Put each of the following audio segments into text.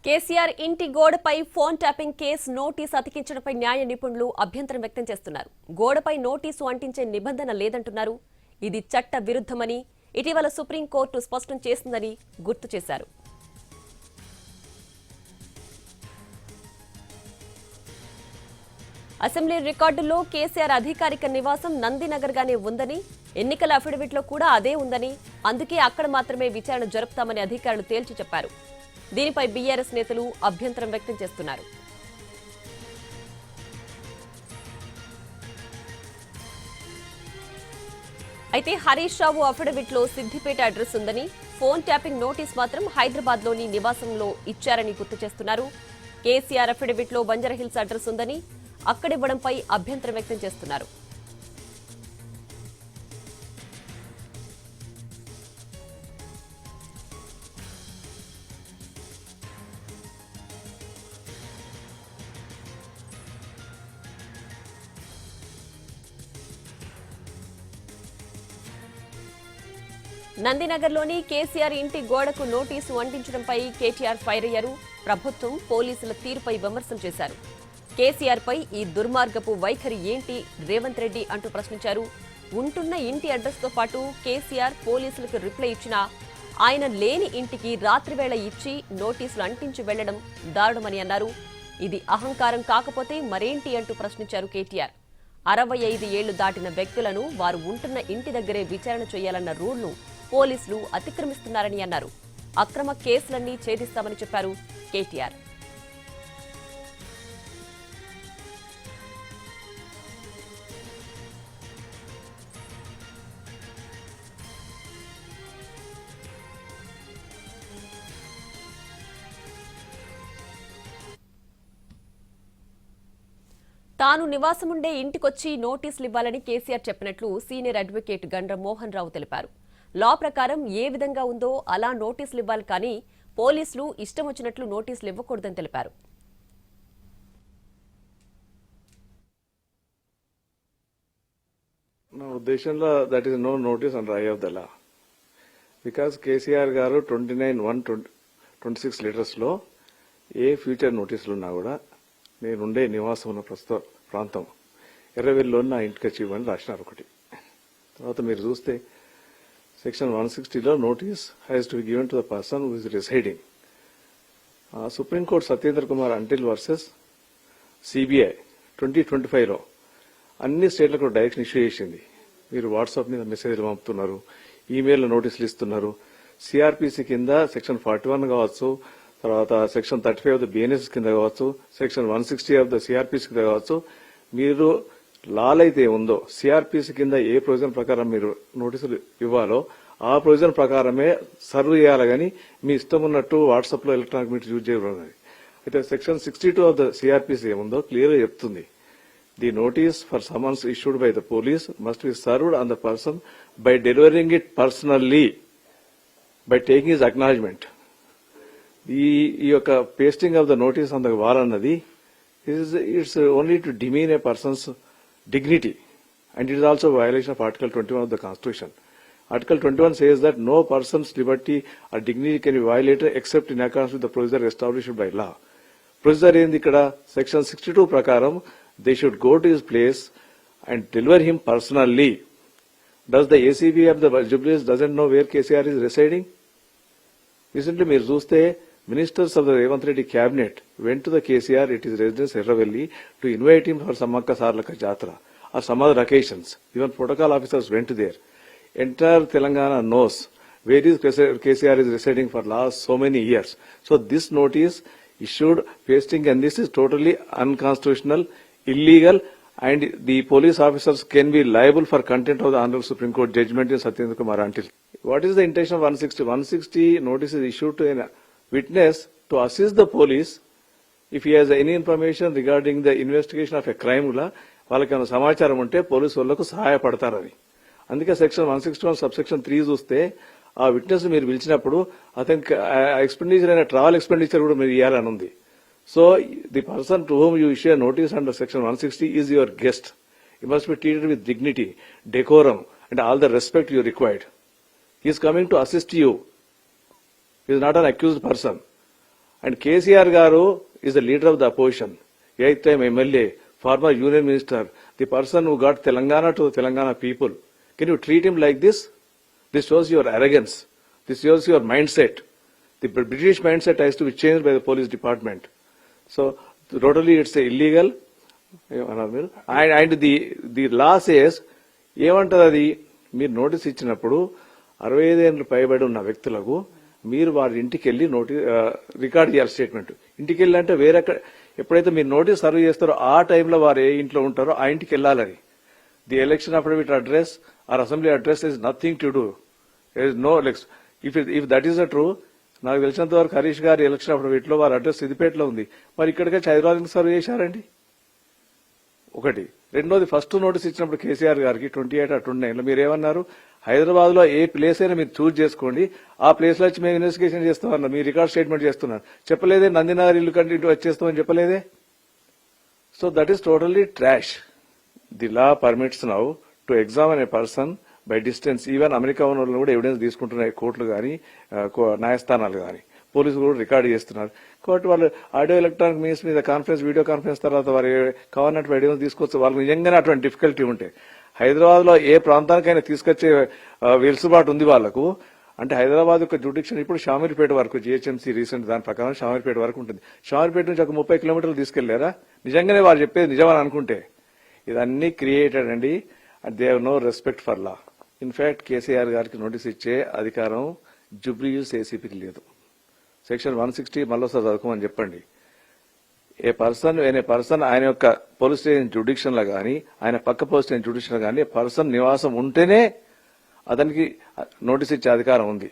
కేసీఆర్ ఇంటి గోడపై phone tapping case notice అతికించడంపై న్యాయ నిపుణులు అభ్యంతరం వ్యక్తం చేస్తున్నారు. గోడపై నోటీసు అంటించే నిబంధన లేదంటున్నారు. ఇది చట్ట విరుద్ధమని ఇటీవల సుప్రీంకోర్టు స్పష్టం చేసిందని గుర్తు చేశారు. అసెంబ్లీ రికార్డుల్లో కేసీఆర్ అధికారిక నివాసం నందినగర్ గానే ఉందని, ఎన్నికల అఫిడవిట్లో కూడా అదే ఉందని, అందుకే అక్కడ మాత్రమే విచారణ జరుపుతామని అధికారులు తేల్చి చెప్పారు. దీనిపై బీఆర్ఎస్ నేతలు అభ్యంతరం వ్యక్తం చేస్తున్నారు. అయితే హరీష్ రావు అఫిడవిట్లో సిద్దిపేట అడ్రస్ ఉందని, ఫోన్ ట్యాపింగ్ నోటీస్ మాత్రం హైదరాబాద్లోని నివాసంలో ఇచ్చారని గుర్తు చేస్తున్నారు. కేసీఆర్ అఫిడవిట్లో బంజారాహిల్స్ అడ్రస్ ఉందని, అక్కడివ్వడంపై అభ్యంతరం వ్యక్తం చేస్తున్నారు. నందినగర్లోని కేసీఆర్ ఇంటి గోడకు నోటీసు అంటించడంపై కేటీఆర్ ఫైర్ అయ్యారు. ప్రభుత్వం, పోలీసుల తీరుపై విమర్శలు చేశారు. కేసీఆర్ పై ఈ దుర్మార్గపు వైఖరి ఏంటి రేవంత్ రెడ్డి అంటూ ప్రశ్నించారు. ఉంటున్న ఇంటి అడ్రస్ తో పాటు కేసీఆర్ పోలీసులకు రిప్లై ఇచ్చినా ఆయన లేని ఇంటికి రాత్రివేళ ఇచ్చి నోటీసులు అంటించి వెళ్లడం దారుణమని అన్నారు. ఇది అహంకారం కాకపోతే మరేంటి అంటూ ప్రశ్నించారు కేటీఆర్. 65 ఏళ్లు దాటిన వ్యక్తులను వారు ఉంటున్న ఇంటి దగ్గరే విచారణ చేయాలన్న రూల్ను పోలీసులు అతిక్రమిస్తున్నారని అన్నారు. అక్రమ కేసులన్నీ ఛేదిస్తామని చెప్పారు కేటీఆర్. తాను నివాసముండే ఇంటికొచ్చి నోటీసులు ఇవ్వాలని కేసీఆర్ చెప్పినట్లు సీనియర్ అడ్వకేట్ గండ్ర మోహన్ రావు తెలిపారు. లా ప్రకారం ఏ విధంగా ఉందో అలా నోటీసులు ఇవ్వాలి, కానీ పోలీసులు ఇష్టం వచ్చినట్లు నోటీసులు ఇవ్వకూడదని తెలిపారు. నా ఉద్దేశంలో that is no notice under eye of the law, because KCR గారు 29/1/26 లీటర్స్ లో ఏ ఫ్యూచర్ నోటీసులు ఉన్నా కూడా నేనుండే నివాసం ఉన్న ప్రస్తుత ప్రాంతం ఎర్రవెల్లిలో నా ఇంటికి వచ్చి ఇవ్వని రాసినారు ఒకటి. తర్వాత మీరు చూస్తే సెక్షన్ 160లో notice has to be given to the person who is residing. Supreme court Satyendra Kumar Antil versus CBI 2025లో అన్ని స్టేట్లకు డైరెక్షన్ ఇష్యూ చేసింది. మీరు వాట్సాప్ మీద మెసేజ్లు పంపుతున్నారు, ఈమెయిల్ నోటీసులు ఇస్తున్నారు. సిఆర్పిసి కింద సెక్షన్ 41 కావచ్చు, తర్వాత సెక్షన్ 35 ఆఫ్ ద బిఎన్ఎస్ కింద కావచ్చు, సెక్షన్ 160 ఆఫ్ ద సిఆర్పిసి కింద కావచ్చు. మీరు లాల్ అయితే ఉందో సిఆర్పిసి కింద ఏ ప్రొవిజన్ ప్రకారం మీరు నోటీసులు ఇవ్వాలో ఆ ప్రొవిజన్ ప్రకారమే సర్వ్ చేయాలి, కానీ మీ ఇష్టం ఉన్నట్టు వాట్సాప్ లో ఎలక్ట్రానిక్ మీటర్ యూజ్ చేయకూడదు. అయితే సెక్షన్ 62 ఆఫ్ ద సిఆర్పిసి ఏముందో క్లియర్ గా చెప్తుంది. The notice for summons issued by the police must be served on the person by delivering it personally by taking his acknowledgement. ఈ యొక్క pasting of the notice on the wall అన్నది it's only to demean a person's dignity, and it is also a violation of Article 21 of the Constitution. Article 21 says that no person's liberty or dignity can be violated except in accordance with the procedure established by law. Procedure in the section 62 prakaram, they should go to his place and deliver him personally. Does the ACB of the Jubilees doesn't know where KCR is residing? Recently, meer చూస్తే ministers of the Revanth Reddy cabinet went to the KCR, it is residence Erravelli, to invite him for Samakka Sarlaka Jatra or some other occasions. Even protocol officers went there. Entire Telangana knows where is KCR is residing for last so many years. So this notice issued pasting, and this is totally unconstitutional, illegal, and the police officers can be liable for contempt of the Honorable Supreme Court judgment in Satyendra Kumar Antil. What is the intention of 160? 160 notice is issued to a witness to assist the police if he has any information regarding the investigation of a crime la వాళ్ళకి ఏమైనా సమాచారం ఉంటే police వాళ్లకు సహాయపడతారని. అందుకే section 161 subsection 3 చూస్తే ఆ witness మీరు పిలిచినప్పుడు అతనికి ఎక్స్పెండిచర్ అయిన ట్రావెల్ ఎక్స్పెండిచర్ కూడా మీరు ఇవ్వాలని ఉంది. So the person to whom you issue notice under section 160 is your guest. You must be treated with dignity, decorum and all the respect you required. He is coming to assist you. He is not an accused person. And KCR garu is the leader of the opposition, 8th time MLA, former union minister, the person who got Telangana to the Telangana people. Can you treat him like this? This shows your arrogance. This shows your mindset. The British mindset has to be changed by the police department. So totally it's illegal. And the law says, ఏమంటారు అది, మీరు notice ఇచ్చినప్పుడు 65 ఏళ్ళు పైబడి ఉన్న వ్యక్తులకు మీరు వారి ఇంటికి వెళ్ళి రికార్డ్ చేయాలి స్టేట్మెంట్. ఇంటికి వెళ్ళి అంటే వేరే ఎప్పుడైతే మీరు నోటీస్ సర్వ్ చేస్తారో ఆ టైంలో వారు ఏ ఇంట్లో ఉంటారో ఆ ఇంటికి వెళ్ళాలని. The election affidavit address or assembly address is nothing to do. No if that is the true, నాకు తెలిసినంత వరకు హరీష్ గారి ఎలక్షన్ అఫిడవిట్ లో వారి అడ్రస్ సిద్దిపేటలో ఉంది. మరి ఇక్కడికి హైదరాబాద్ సర్వ్ చేశారండి ఒకటి. రెండోది, ఫస్ట్ నోటీస్ ఇచ్చినప్పుడు కేసీఆర్ గారికి 28 or 29 మీరు ఏమన్నారు, హైదరాబాద్ లో ఏ ప్లేస్ అయినా మీరు చూజ్ చేసుకోండి, ఆ ప్లేస్ లో వచ్చి మేము ఇన్వెస్టిగేషన్ చేస్తామన్నారు. మీరు రికార్డ్ స్టేట్మెంట్ చేస్తున్నారు. చెప్పలేదే నందినగర్ ఇల్లు కంటే ఇటు వచ్చేస్తామని చెప్పలేదే. So that is totally trash. The law permits now to examine A person by distance. Even America ఉన్న వాళ్ళు కూడా ఎవిడెన్స్ తీసుకుంటున్నాయి కోర్టులు కానీ న్యాయస్థానాలు కానీ, పోలీసులు కూడా రికార్డు చేస్తున్నారు. కాబట్టి వాళ్ళు ఆడియో ఎలక్ట్రానిక్ మీన్స్ మీద కాన్ఫరెన్స్, వీడియో కాన్ఫరెన్స్ తర్వాత వారు కావాలన్నట్టు ఎవిడెన్స్ తీసుకోవచ్చు. వాళ్ళకి నిజంగానే అటువంటి డిఫికల్టీ ఉంటే హైదరాబాద్ లో ఏ ప్రాంతానికైనా తీసుకొచ్చే వెలుసుబాటు ఉంది వాళ్లకు. అంటే హైదరాబాద్ యొక్క జ్యుడిక్షన్ ఇప్పుడు షామీర్పేట వరకు, జిహెచ్ఎంసీ రీసెంట్ దాని ప్రకారం షామీర్పేట వరకు ఉంటుంది. షామీర్పేట నుంచి ఒక 30 kilometers తీసుకెళ్లారా? నిజంగానే వారు చెప్పేది నిజమని అనుకుంటే. ఇదన్నీ క్రియేటెడ్ అండి. And they have no respect for law. In fact KCR గారికి నోటీస్ ఇచ్చే అధికారం జుబ్లీహిల్స్ ఏసీపీకి లేదు. సెక్షన్ 160 మళ్ళీసారి చదువుకోమని చెప్పండి. ఏ పర్సన్ ఆయన యొక్క పోలీస్ స్టేషన్ జ్యుడిక్షన్ లో గానీ, ఆయన పక్క పోలీస్ స్టేషన్ జ్యుడిక్షన్ లో గానీ పర్సన్ నివాసం ఉంటేనే అతనికి నోటీస్ ఇచ్చే అధికారం ఉంది.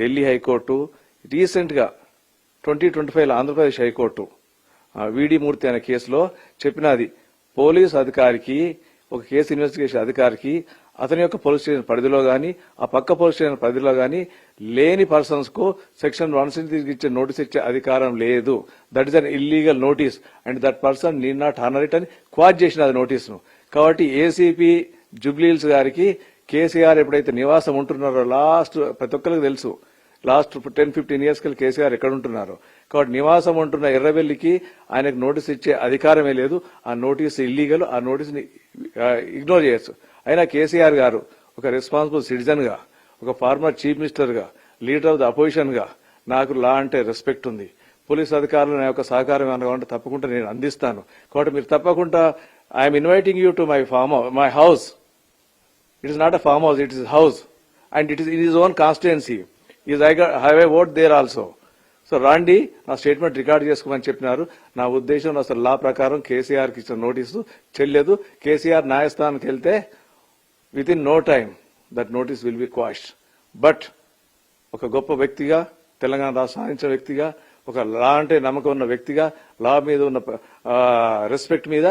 ఢిల్లీ హైకోర్టు రీసెంట్ గా 2025లో ఆంధ్రప్రదేశ్ హైకోర్టు విడి మూర్తి అనే కేసులో చెప్పినది, పోలీస్ అధికారికి, ఒక కేసు ఇన్వెస్టిగేషన్ అధికారికి అతని యొక్క పోలీస్ స్టేషన్ పరిధిలో గానీ, ఆ పక్క పోలీస్ స్టేషన్ పరిధిలో గానీ లేని పర్సన్స్ కు సెక్షన్ 160 ఇచ్చే నోటీస్ ఇచ్చే అధికారం లేదు. That is an illegal notice and that person need not honour it అని క్వాజ్ చేసిన అది నోటీసును. కాబట్టి ఏసీపీ జుబ్లీహిల్స్ గారికి కేసీఆర్ ఎప్పుడైతే నివాసం ఉంటున్నారో, లాస్ట్ ప్రతి ఒక్కరికి తెలుసు, లాస్ట్ 10-15 years కి కేసీఆర్ ఎక్కడ ఉంటున్నారో. కాబట్టి నివాసం ఉంటున్న ఎర్రబెల్లికి ఆయనకు నోటీస్ ఇచ్చే అధికారమే లేదు. ఆ నోటీస్ ఇల్లీగల్. ఆ నోటీస్ని ఇగ్నోర్ చేయొచ్చు. అయినా కేసీఆర్ గారు ఒక రెస్పాన్సిబుల్ సిటిజన్ గా, ఒక ఫార్మర్ చీఫ్ మినిస్టర్ గా, లీడర్ ఆఫ్ ద అపోజిషన్ గా నాకు లా అంటే రెస్పెక్ట్ ఉంది. పోలీస్ అధికారులు నా యొక్క సహకారం ఏమన్నా తప్పకుండా నేను అందిస్తాను. కాబట్టి మీరు తప్పకుండా I'm inviting you to my house. It is not a farm house, it is house and it is in his own constituency. I have a vote there also. So రాండి, నా స్టేట్మెంట్ రికార్డ్ చేసుకోమని చెప్పినారు. నా ఉద్దేశం అసలు లా ప్రకారం కేసీఆర్కి ఇచ్చిన నోటీసు చెల్లలేదు. కేసీఆర్ న్యాయస్థానానికి వెళ్తే within no time that notice will be quashed. But ఒక గొప్ప వ్యక్తిగా, తెలంగాణ రాష్ట్రం సాధించిన వ్యక్తిగా, ఒక లా అంటే నమ్మకం ఉన్న వ్యక్తిగా, లా మీద ఉన్న రెస్పెక్ట్ మీద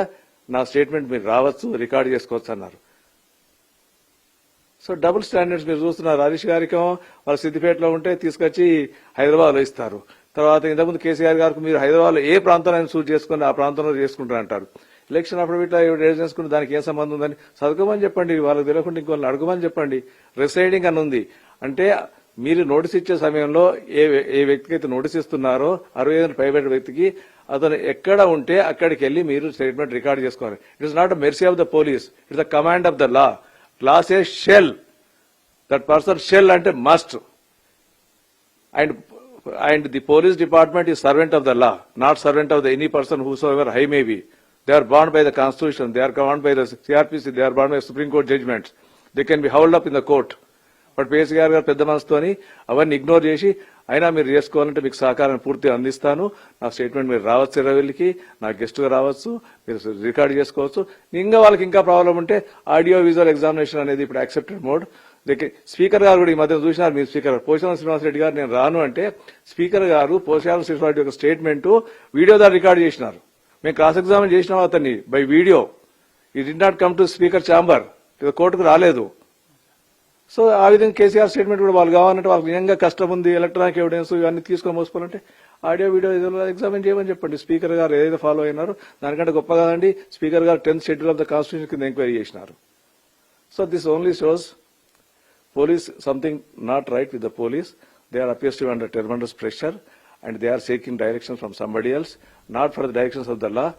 నా స్టేట్మెంట్ మీరు రావచ్చు, రికార్డ్ చేసుకోవచ్చు అన్నారు. సో డబుల్ స్టాండర్డ్స్ మీరు చూస్తున్నారు. హరీష్ గారికి వాళ్ళు సిద్దిపేటలో ఉంటే తీసుకొచ్చి హైదరాబాద్ లో ఇస్తారు. తర్వాత ఇంతకుముందు కేసీఆర్ గారికి మీరు హైదరాబాద్ లో ఏ ప్రాంతాన్ని సూట్ చేసుకుని ఆ ప్రాంతంలో చేసుకుంటారు అంటారు. ఎలక్షన్ అప్పుడు ఇట్లా చేసుకుంటే దానికి ఏం సంబంధం ఉందని చదువుకోమని చెప్పండి. వాళ్ళకి తెలియకుండా ఇంకోళ్ళని అడుగుమని చెప్పండి. రిసైడింగ్ అని ఉంది అంటే మీరు నోటీస్ ఇచ్చే సమయంలో ఏ వ్యక్తికి అయితే నోటీస్ ఇస్తున్నారో 65 పైబడిన వ్యక్తికి అతను ఎక్కడ ఉంటే అక్కడికి వెళ్లి మీరు స్టేట్మెంట్ రికార్డ్ చేసుకోవాలి. It is not a mercy of the police, it's the command of the law. Law says shall, that person shall అంటే must. And the police department is servant of the law, not servant of the any person whosoever high may be. They are bound by the Constitution, they are bound by the CRPC, they are bound by Supreme Court judgments. They can be held up in the court. But KCR గారు పెద్ద మనసుతోని అవన్నీ ignore చేసి అయినా మీరు చేసుకోవాలంటే మీకు సహకారాన్ని పూర్తిగా అందిస్తాను, నా స్టేట్మెంట్ మీరు రావచ్చు, ఎర్రవెల్లికి నా గెస్ట్గా రావచ్చు, మీరు రికార్డ్ చేసుకోవచ్చు. ఇంకా వాళ్ళకి ఇంకా ప్రాబ్లం ఉంటే ఆడియో విజువల్ ఎగ్జామినేషన్ అనేది ఇప్పుడు యాక్సెప్టెడ్ మోడ్. స్పీకర్ గారు కూడా ఈ మధ్య చూసినారు, మీరు స్పీకర్ పోచారం శ్రీనివాసరెడ్డి గారు నేను రాను అంటే స్పీకర్ గారు పోచారం శ్రీనివాసరెడ్డి యొక్క స్టేట్మెంట్ వీడియో ద్వారా రికార్డ్ చేసినారు. మేము క్రాస్ ఎగ్జామిన్ చేసినాం అతన్ని బై వీడియో. ఈ did not come to speaker chamber, కోర్టుకు రాలేదు. సో ఆ విధంగా కేసీఆర్ స్టేట్మెంట్ కూడా వాళ్ళు కావాలంటే వాళ్ళకి నిజంగా కష్టం ఉంది, ఎలక్ట్రానిక్ ఎవిడెన్స్ ఇవన్నీ తీసుకొని మోసుకోవాలంటే ఆడియో వీడియో ఏదో ఎగ్జామిన్ చేయమని చెప్పండి. స్పీకర్ గారు ఏదైతే ఫాలో అయినారో దానికంటే గొప్ప కాదండి, స్పీకర్ గారు 10th schedule of the constitution కింద ఎంక్వైరీ చేసినారు. So this only shows police something not right with the police. They are appears to be under tremendous pressure and they are seeking directions from somebody else, not for the directions of the law.